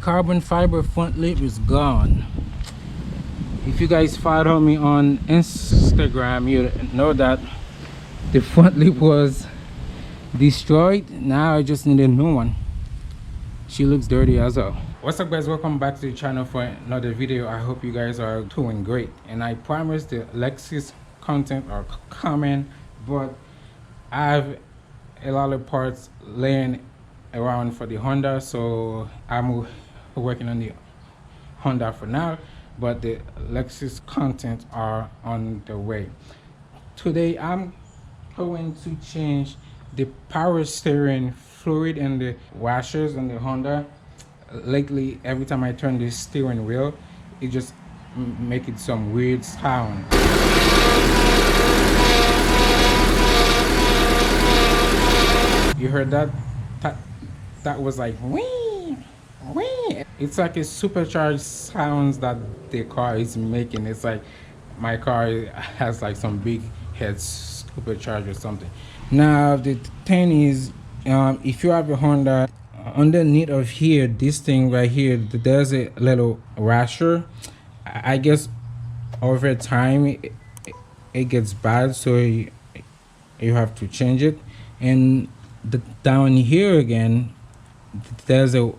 carbon fiber front lip is gone. If you guys follow me on Instagram, you know that the front lip was destroyed. Now I just need a new one. She looks dirty as well. What's up guys, welcome back to the channel for another video. I hope you guys are doing great, and I promise the Lexus content are coming, but I have a lot of parts laying around for the Honda, so I'm working on the Honda for now, but the Lexus content are on the way. Today I'm going to change the power steering fluid and the washers on the Honda. Lately, every time I turn the steering wheel, it just making some weird sound. You heard that? That was like wee, wee. It's like a supercharged sounds that the car is making. It's like my car has like some big head supercharger or something. Now the thing is, if you have a Honda, underneath of here, this thing right here, there's a little washer. I guess over time it gets bad, so you have to change it. And down here again, there's a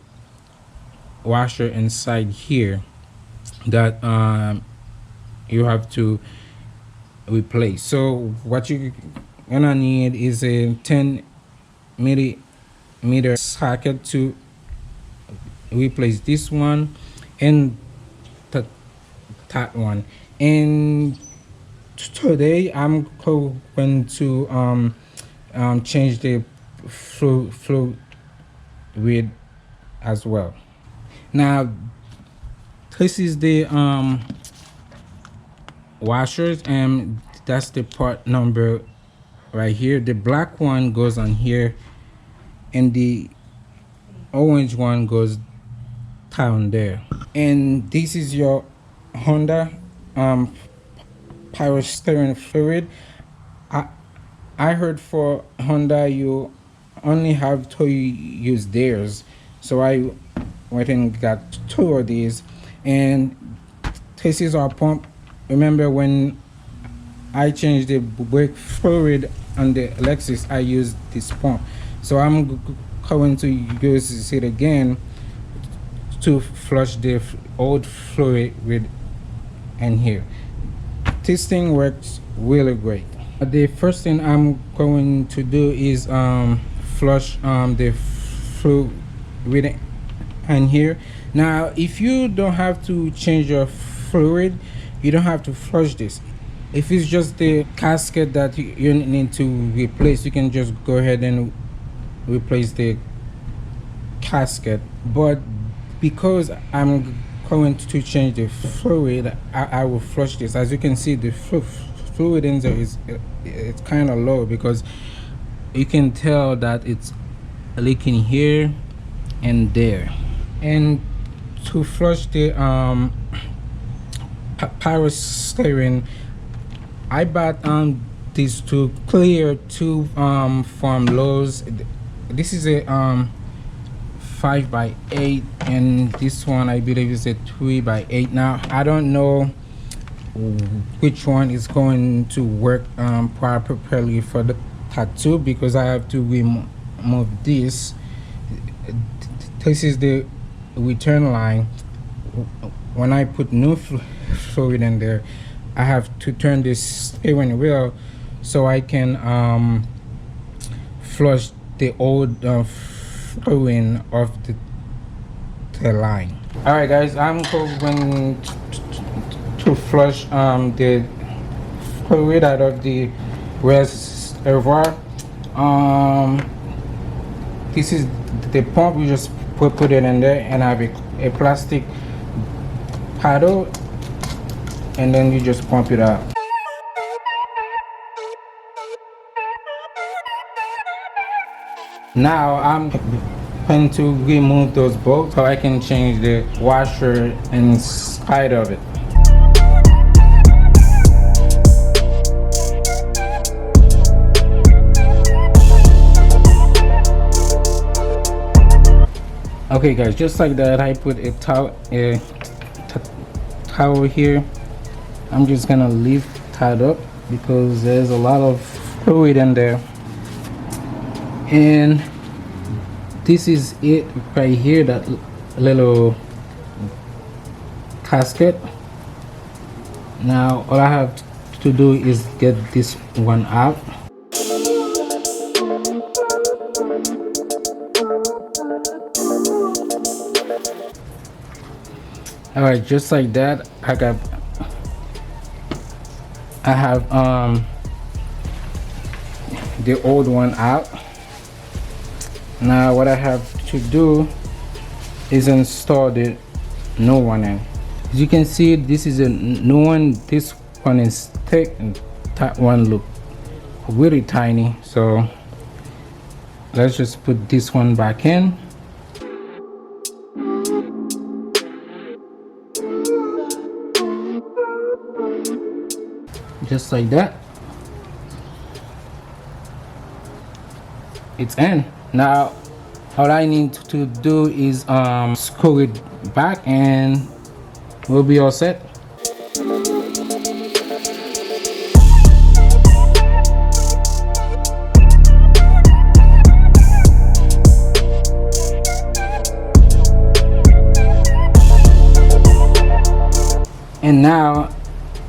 washer inside here that you have to replace. So what you're gonna need is a 10 millimeter socket to replace this one and that one. And today I'm going to change the fluid as well. Now this is the washers, and that's the part number right here. The black one goes on here and the orange one goes down there. And this is your Honda power steering fluid. I heard for Honda you only have to use theirs, so I went and got 2 of these, and this is our pump. Remember when I changed the brake fluid on the Lexus, I used this pump, so I'm going to use it again to flush the old fluid in here. This thing works really great. The first thing I'm going to do is flush the fluid in here. Now if you don't have to change your fluid, you don't have to flush this. If it's just the gasket that you need to replace, you can just go ahead and replace the gasket. But because I'm going to change the fluid, I will flush this. As you can see, the fluid in there it's kind of low because you can tell that it's leaking here and there. And to flush the power steering, I bought these 2 clear tube from Lowe's. This is a 5x8, and this one I believe is a 3x8. Now I don't know which one is going to work properly for the tattoo, because I have to remove this. This is the return line. When I put new fluid in there, I have to turn this steering wheel so I can flush the old fluid off the line. All right guys, I'm going to flush the fluid out of the reservoir. This is the pump. You just put it in there, and I have a plastic paddle, and then you just pump it out. Now I'm going to remove those bolts so I can change the washer inside of it. Okay guys, just like that, I put a towel here. I'm just gonna leave tied up because there's a lot of fluid in there. And this is it right here, that little gasket. Now all I have to do is get this one out. All right, just like that, I have the old one out. Now what I have to do is install the new one in. As you can see, this is a new one. This one is thick and that one look really tiny, so let's just put this one back in. Just like that, it's in. Now all I need to do is screw it back and we'll be all set. And now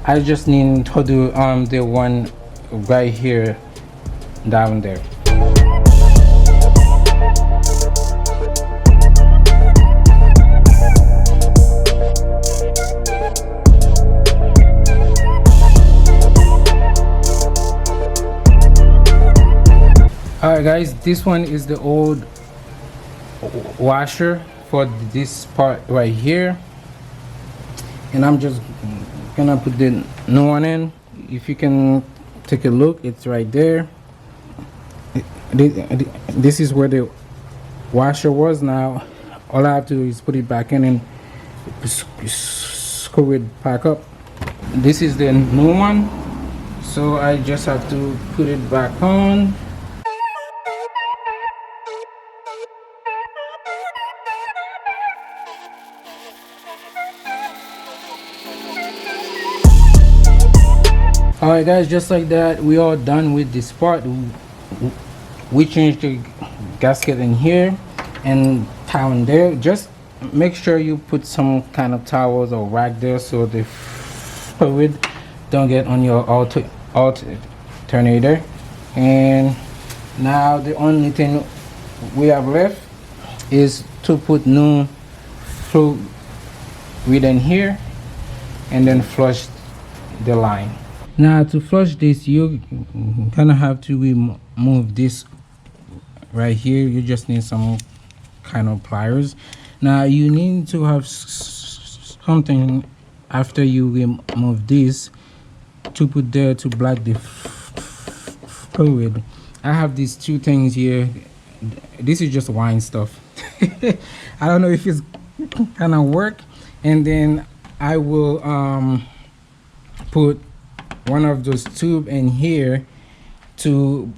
I just need to do the one right here down there. Alright guys, this one is the old washer for this part right here, and I'm just gonna put the new one in. If you can take a look, it's right there. This is where the washer was. Now all I have to do is put it back in and screw it back up. This is the new one, so I just have to put it back on. Alright guys, just like that, we are done with this part. We changed the gasket in here and towel there. Just make sure you put some kind of towels or rag there so the fluid don't get on your alternator. And now the only thing we have left is to put new fluid in here and then flush the line. Now to flush this, you kind of have to remove this right here. You just need some kind of pliers. Now you need to have something after you remove this to put there to block the fluid. I have these two things here. This is just wine stuff. I don't know if it's gonna work. And then I will put one of those tubes in here to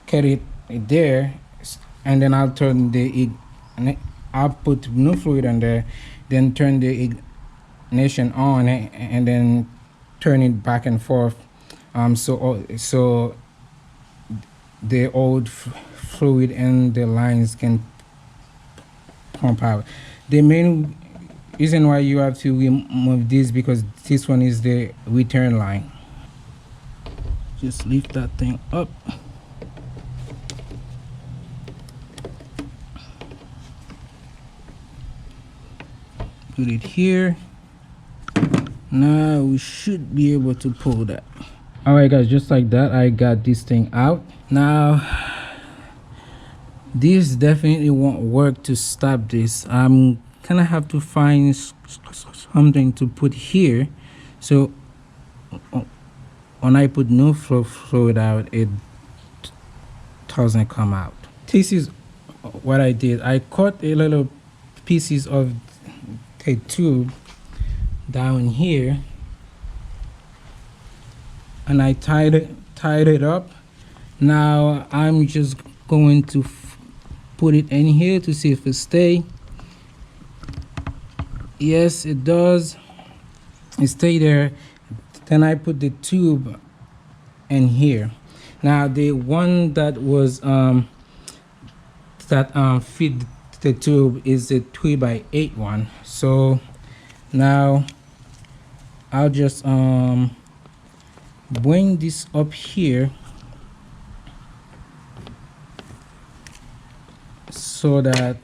get it there, and then I'll turn I'll put new fluid on there, then turn the ignition on and then turn it back and forth, so the old fluid and the lines can pump out. The main reason why you have to remove this because this one is the return line. Just lift that thing up. Put it here. Now we should be able to pull that. All right guys, just like that, I got this thing out. Now this definitely won't work to stop this. I'm gonna have to find something to put here, so when I put new fluid out, it doesn't come out. This is what I did. I cut a little pieces of the tube down here and I tied it up. Now I'm just going to put it in here to see if it stay. Yes, it does. It stay there. Then I put the tube in here. Now the one that was fit the tube is a 3x8 one. So now I'll just bring this up here so that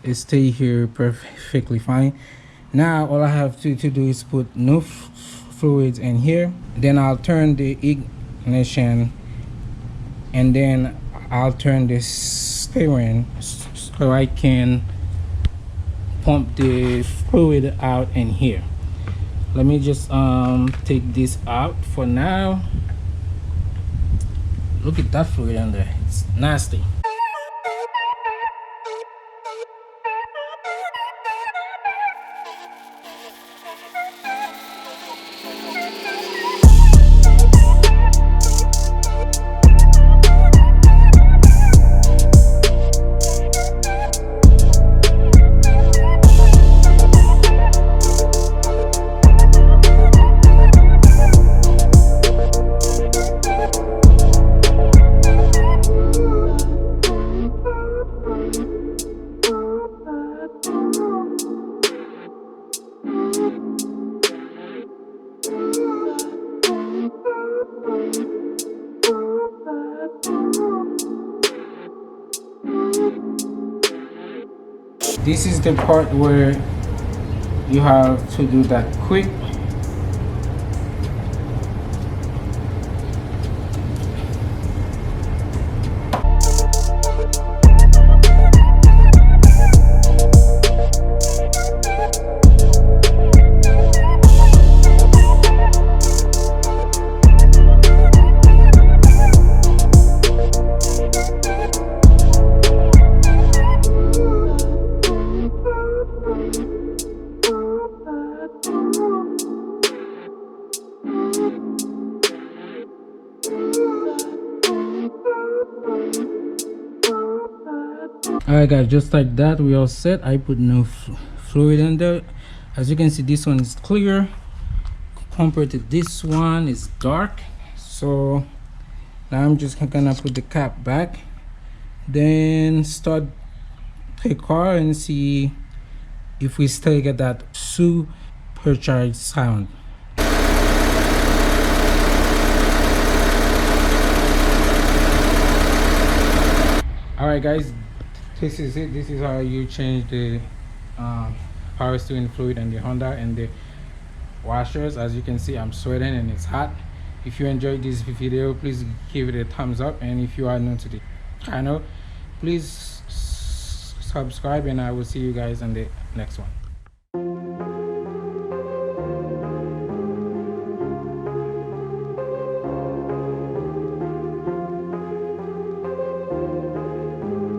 it stay here perfectly fine. Now all I have to do is put new fluids in here. Then I'll turn the ignition, and then I'll turn this steering so I can pump the fluid out in here. Let me just take this out for now. Look at that fluid in there, it's nasty. This is the part where you have to do that quick. Alright guys, just like that, we all set. I put no fluid in there. As you can see, this one is clear compared to this one is dark. So now I'm just gonna put the cap back, then start the car and see if we still get that supercharged sound. Alright guys, this is it. This is how you change the power steering fluid and the Honda and the washers. As you can see, I'm sweating and it's hot. If you enjoyed this video, please give it a thumbs up, and if you are new to the channel, please subscribe, and I will see you guys in the next one.